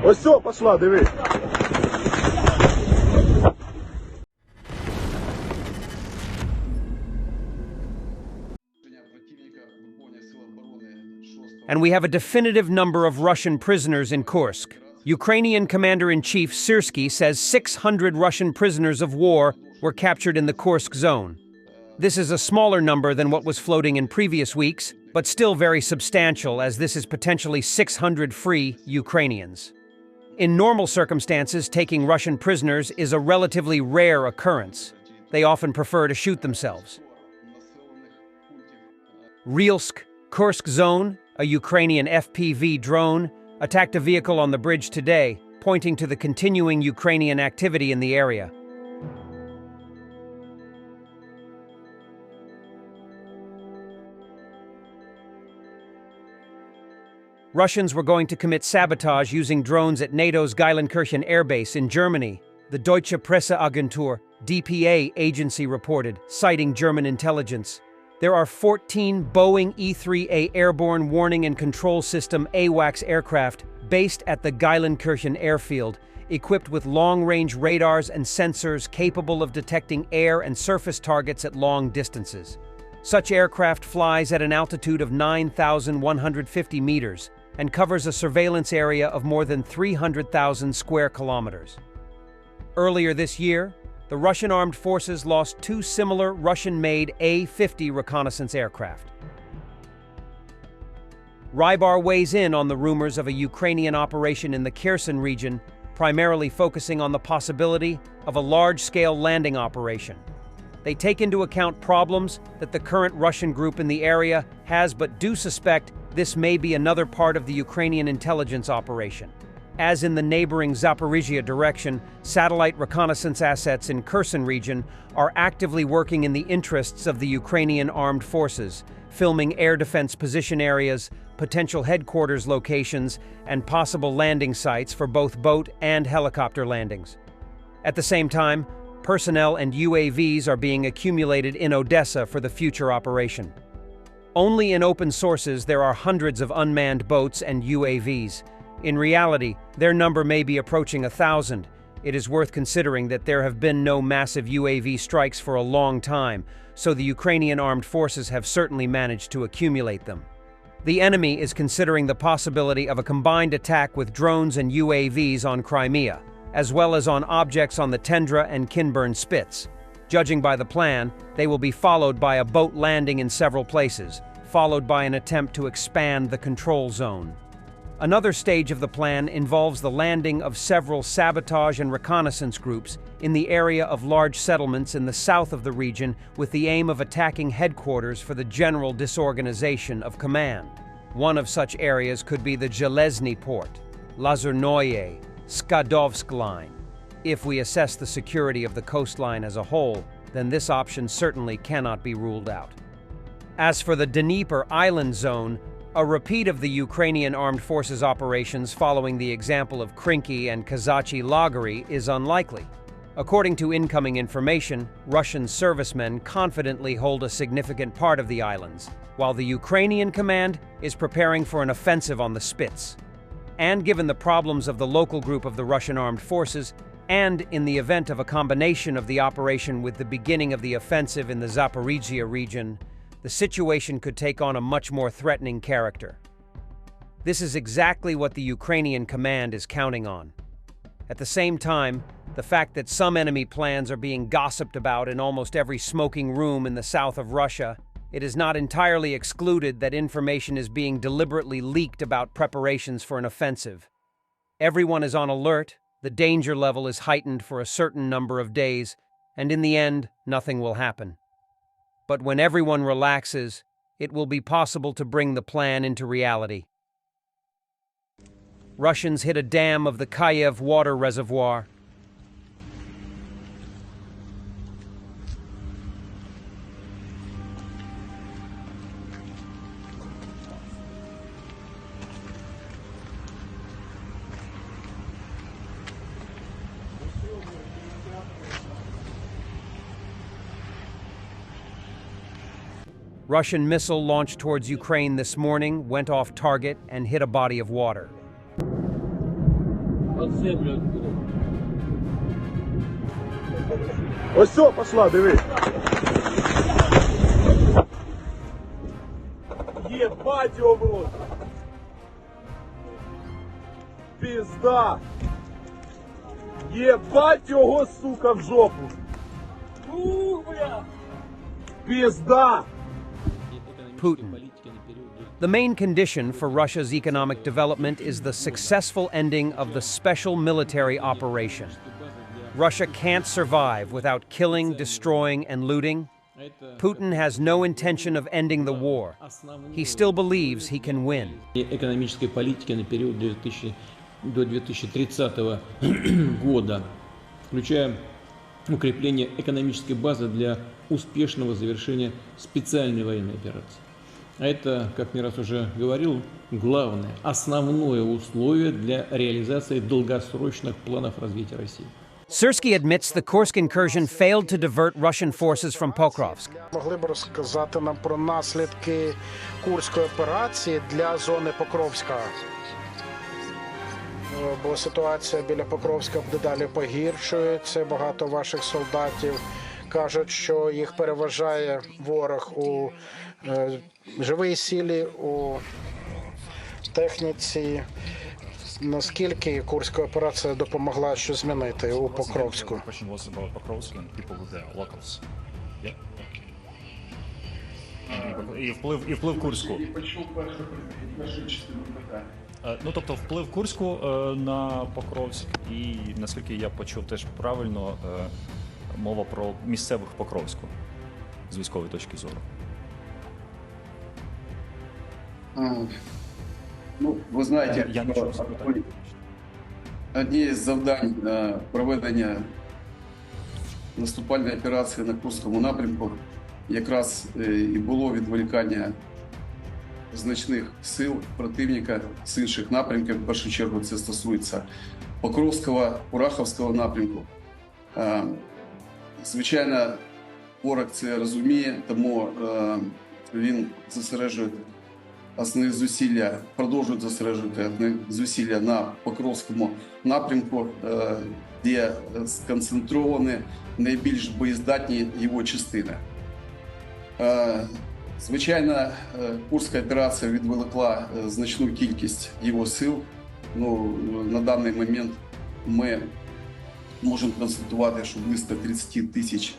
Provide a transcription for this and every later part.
Ось все, пошла, диви. And we have a definitive number of Russian prisoners in Kursk. Ukrainian Commander-in-Chief Syrski says 600 Russian prisoners of war were captured in the Kursk zone. This is a smaller number than what was floating in previous weeks, but still very substantial, as this is potentially 600 free Ukrainians. In normal circumstances, taking Russian prisoners is a relatively rare occurrence. They often prefer to shoot themselves. Rylsk, Kursk zone, a Ukrainian FPV drone, attacked a vehicle on the bridge today, pointing to the continuing Ukrainian activity in the area. Russians were going to commit sabotage using drones at NATO's Geilenkirchen airbase in Germany, the Deutsche Presseagentur, DPA agency reported, citing German intelligence. There are 14 Boeing E-3A airborne warning and control system AWACS aircraft based at the Geilenkirchen airfield, equipped with long-range radars and sensors capable of detecting air and surface targets at long distances. Such aircraft flies at an altitude of 9,150 meters and covers a surveillance area of more than 300,000 square kilometers. Earlier this year, the Russian armed forces lost two similar Russian-made A-50 reconnaissance aircraft. Rybar weighs in on the rumors of a Ukrainian operation in the Kherson region, primarily focusing on the possibility of a large-scale landing operation. They take into account problems that the current Russian group in the area has, but do suspect this may be another part of the Ukrainian intelligence operation. As in the neighboring Zaporizhia direction, satellite reconnaissance assets in Kherson region are actively working in the interests of the Ukrainian armed forces, filming air defense position areas, potential headquarters locations, and possible landing sites for both boat and helicopter landings. At the same time, personnel and UAVs are being accumulated in Odessa for the future operation. Only in open sources there are hundreds of unmanned boats and UAVs. In reality, their number may be approaching 1,000. It is worth considering that there have been no massive UAV strikes for a long time, so the Ukrainian armed forces have certainly managed to accumulate them. The enemy is considering the possibility of a combined attack with drones and UAVs on Crimea, as well as on objects on the Tendra and Kinburn Spits. Judging by the plan, they will be followed by a boat landing in several places, followed by an attempt to expand the control zone. Another stage of the plan involves the landing of several sabotage and reconnaissance groups in the area of large settlements in the south of the region, with the aim of attacking headquarters for the general disorganization of command. One of such areas could be the Zhelezny port, Lazurnoye, Skadovsk line. If we assess the security of the coastline as a whole, then this option certainly cannot be ruled out. As for the Dnieper Island zone, a repeat of the Ukrainian armed forces operations following the example of Krinky and Kazachi Lagery is unlikely. According to incoming information, Russian servicemen confidently hold a significant part of the islands, while the Ukrainian command is preparing for an offensive on the Spits. And given the problems of the local group of the Russian armed forces, and in the event of a combination of the operation with the beginning of the offensive in the Zaporizhia region, the situation could take on a much more threatening character. This is exactly what the Ukrainian command is counting on. At the same time, the fact that some enemy plans are being gossiped about in almost every smoking room in the south of Russia, it is not entirely excluded that information is being deliberately leaked about preparations for an offensive. Everyone is on alert, the danger level is heightened for a certain number of days, and in the end, nothing will happen. But when everyone relaxes, it will be possible to bring the plan into reality. Russians hit a dam of the Kiev water reservoir. Russian missile launched towards Ukraine this morning went off target and hit a body of water. Ось все, пошла, диви. Єбать його в рот. Пізда. Єбать його, сука, в жопу. Пізда. Putin. The main condition for Russia's economic development is the successful ending of the special military operation. Russia can't survive without killing, destroying, and looting. Putin has no intention of ending the war. He still believes he can win. Экономической политики на период до 2030 года, включая укрепление экономической базы для успешного завершения специальной военной операции. А это, как не раз уже говорил, главное, основное условие для реализации долгосрочных планов развития России. Syrski admits the Kursk incursion failed to divert Russian forces from Pokrovsk. Могли б розказати нам про наслідки Курської операції для зони Покровська? Бо ситуація біля Покровська дедалі погіршується. Багато ваших солдатів кажуть, що їх переважає ворог у живій силі, у техніці. Наскільки Курська операція допомогла щось змінити у Покровську? І вплив Курську. Ну, тобто вплив Курську на Покровськ, і, наскільки я почув теж правильно, мова про місцевих Покровську з військової точки зору. Ну, ви знаєте, Я не чув запитання. одні з завдань проведення наступальної операції на Курському напрямку якраз і було відволікання значних сил противника з інших напрямків. В першу чергу це стосується Покровського, Курахівського напрямку. Звичайно, ворог це розуміє, тому він зосереджує основні зусилля, продовжують зосереджувати основні зусилля на Покровському напрямку, де сконцентровані найбільш боєздатні його частини. Звичайно, Курська операція відволікла значну кількість його сил. Ну, на даний момент ми можемо констатувати, що близько 30 тисяч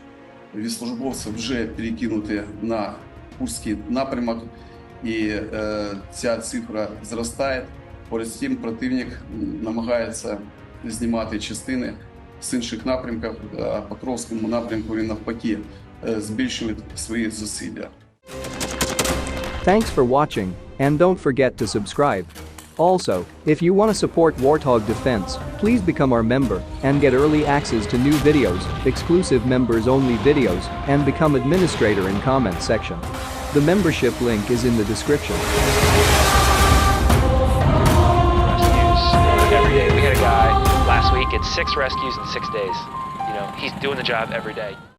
військовослужбовців вже перекинуті на Курський напрямок, і ця цифра зростає. Поряд з тим, противник намагається знімати частини з інших напрямків, а по Покровському напрямку він навпаки збільшує свої зусилля. Thanks for watching, and don't forget to subscribe. Also, if you want to support Warthog Defense, please become our member and get early access to new videos, exclusive members-only videos, and become administrator in comment section. The membership link is in the description. Every day. We had a guy last week, it's 6 rescues in 6 days. You know, he's doing the job every day.